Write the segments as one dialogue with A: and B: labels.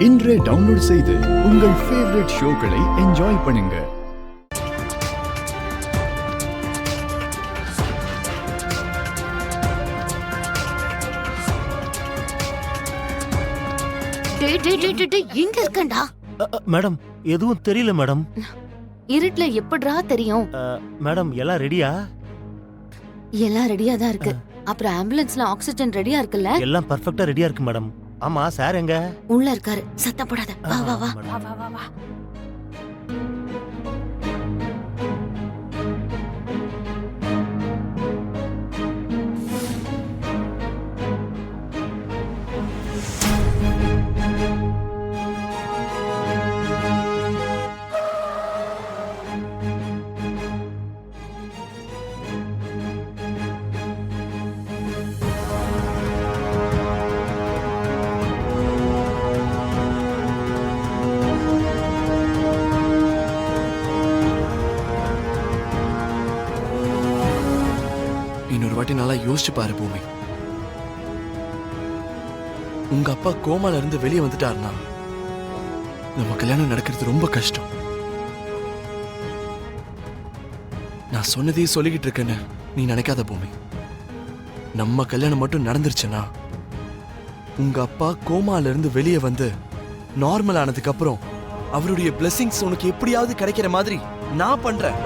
A: இன்றே டவுன்லோட் செய்து உங்கள் ஃபேவரட் ஷோக்களை என்ஜாய் பண்ணுங்க.
B: எங்க இருக்கண்டா?
C: மேடம் எதுவும் தெரியல மேடம்.
B: இருட்டுல எப்படிரா தெரியும்?
C: மேடம் எல்லாம் ரெடியா?
B: எல்லாம் ரெடியா தான் இருக்கு. அப்புறம் ஆம்புலன்ஸ்ல ஆக்சிஜன் ரெடியா இருக்குல்ல?
C: எல்லாம் பர்ஃபெக்ட்டா ரெடியா இருக்கு மேடம். ஆமா சார் எங்க?
B: உள்ள இருக்காரு. சத்தம் போடாத. வா வா வா. வா வா வா.
D: இன்னொரு வாட்டி நல்லா யோசிச்சு பாரு பூமி. உங்க அப்பா கோமால இருந்து வெளியே வந்துட்டாருன்னா நம்ம கல்யாணம் நடக்கிறது ரொம்ப கஷ்டம். நான் சொன்னதையே சொல்லிக்கிட்டு இருக்கேன்னு நீ நினைக்காத பூமி. நம்ம கல்யாணம் மட்டும் நடந்துருச்சுன்னா உங்க அப்பா கோமால இருந்து வெளியே வந்து நார்மல் ஆனதுக்கு அப்புறம் அவருடைய பிளெஸிங்ஸ் உனக்கு எப்படியாவது கிடைக்கிற மாதிரி நான் பண்றேன்.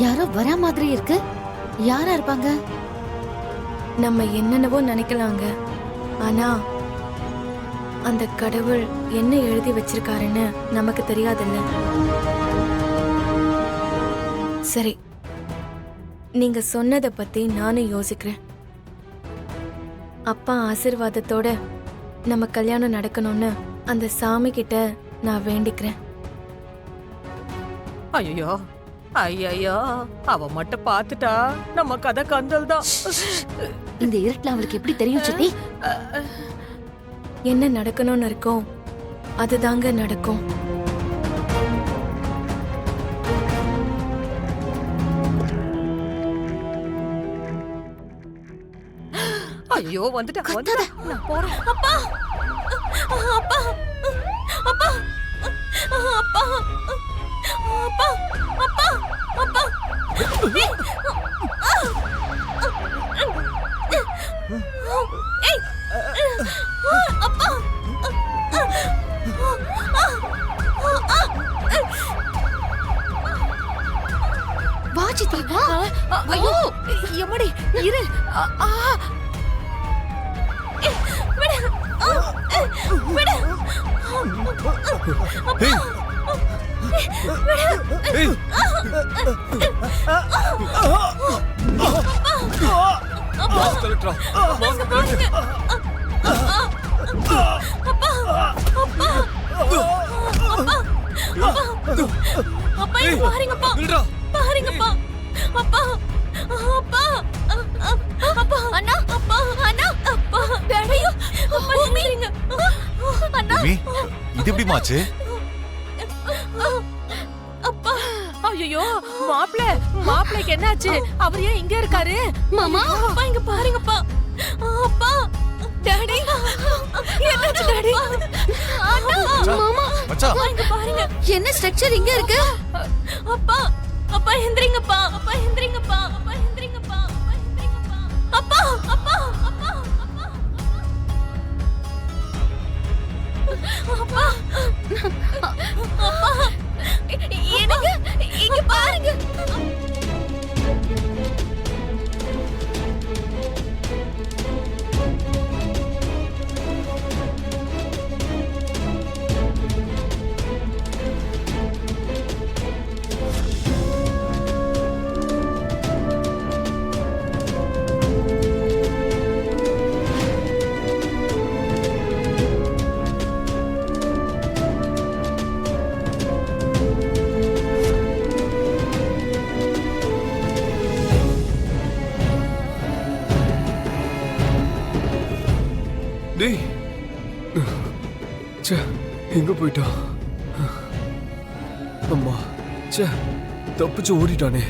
B: யாரோ வர மாதிரி இருக்கு. யாரா இருப்பாங்க?
E: நம்ம என்னென்னவோ நினைக்கலாங்க, ஆனா அந்த கடவுள் என்ன எழுதி வச்சிருக்காருன்னு நமக்கு தெரியாதுல்ல. சரி, நீங்க சொன்னதை பத்தி நானும் யோசிக்கிறேன். அப்பா ஆசீர்வாதத்தோட நம்ம கல்யாணம் நடக்கணும்னு அந்த சாமி கிட்ட நான் வேண்டிக்கிறேன்.
F: ஐயோ ஐயோ, அவ மட்டும் பாத்துட்டா நம்ம கதை கந்தல் தான்.
B: இந்த இருட்டுல அவளுக்கு எப்படி தெரியும் சித்தி?
E: என்ன நடக்கணும்னு இருக்கோ அதுதாங்க நடக்கும்.
F: ஐயோ வந்துட்டா வந்துட்டா. நான் போறேன்.
E: அப்பா அப்பா அப்பா அப்பா அப்பா அப்பா அப்பா
B: வா சித்தி வா.
F: ஐயோ எம்மடி இரு.
E: விடு விடு.
G: இது எப்படி மாச்சு?
F: ஐயோ மாப்பிள்ளைக்கு என்னாச்சு? அவர் ஏன் இங்க இருக்காரு?
E: மாமா அப்பா இங்க பாருங்கப்பா. அப்பா டாடி என்னாச்சு டாடி? மாமா
G: மச்சான்
E: இங்க பாருங்க.
B: என்ன ஸ்ட்ரக்சர் இங்க இருக்கு?
E: அப்பா அப்பா எந்திரிங்கப்பா. அப்பா எந்திரிங்கப்பா. அப்பா எந்திரிங்கப்பா. அப்பா எந்திரிங்கப்பா. அப்பா அப்பா அப்பா அப்பா அப்பா எனக்கு இங்க பாருங்க.
D: டேய் ச்சே, எங்க போயிட்டா? அம்மா ச்சே, தப்பிச்சு ஓடிட்டானே.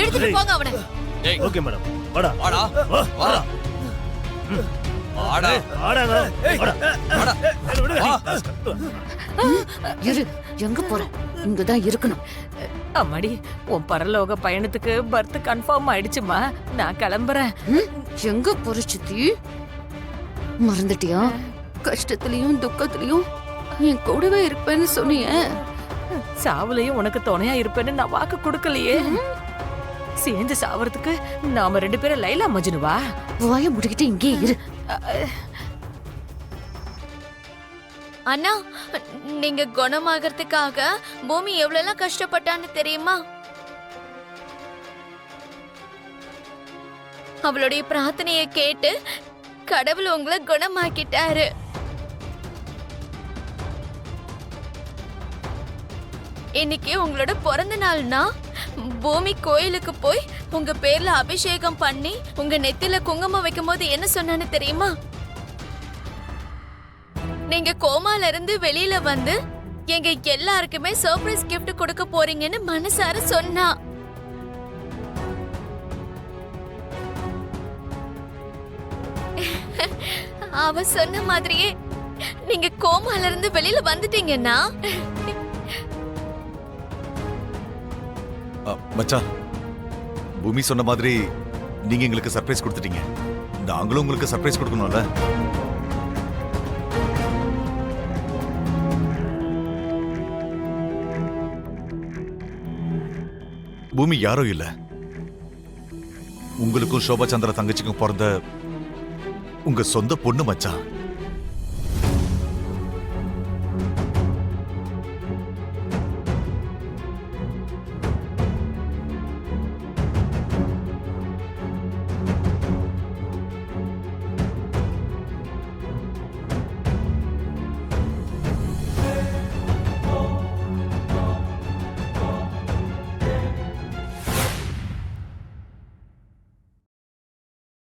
E: எடுத்துட்டு போங்க அவனை.
C: ஓகே மேடம் வாடா
D: வாடா
C: வா,
D: வாடா வாடா
C: வாடாங்க வாடா
B: இரு, எங்க போற? இங்கதான் இருக்கணும்.
F: அம்மாடி, உன் பரலோக பயணத்துக்கு பர்த் கன்ஃபார்ம் ஆயிடுச்சுமா. நான் கிளம்புறேன்.
B: ம், எங்க போற சித்தி? மறந்துட்டியா? கஷ்டத்துலயும் துக்கத்துலயும் என் கூடவே இருப்பேன்னு சொன்னியே.
F: சாவுலயும் உனக்கு துணையா இருப்பேன்னு நான் வாக்கு கொடுக்கலையே. சேர்ந்து சாவறதுக்கு நாம 2 பேரும் லைலா மஜ்னுவா?
B: வாய முடிக்கிட்டு இங்கே இரு.
E: அண்ணா, நீங்க குணமாகறதுக்காக பூமி எவ்வளவு கஷ்டப்பட்டான்னு தெரியுமா? அவளுடைய பிரார்த்தனையை கேட்டு கடவுள் உங்களை குணமாக்கிட்டாரு. இன்னைக்கு உங்களோட பிறந்த நாள்னா பூமி கோயிலுக்கு போய் உங்க பேர்ல அபிஷேகம் பண்ணி உங்க நெத்தில குங்குமம் வைக்கும் போது என்ன சொன்னான்னு தெரியுமா? நீங்க கோமால இருந்து வெளியில வந்து எங்க எல்லாருக்குமே சர்ப்ரைஸ் gift கொடுக்க போறீங்கன்னு மனசார சொன்னா. அவ சொன்ன மாதிரியே நீங்க கோமால இருந்து வெளியில வந்துட்டீங்கன்னா
G: மச்சான், பூமி சொன்ன மாதிரி நீங்க எங்களுக்கு சர்ப்ரைஸ் கொடுத்துட்டீங்க. நாங்களும் உங்களுக்கு சர்ப்ரைஸ் கொடுக்கணும்ல. பூமி யாரும் இல்ல, உங்களுக்கும் சோபா சந்திர தங்கச்சிக்கும் பிறந்த உங்க சொந்த பொண்ணு மச்சான்.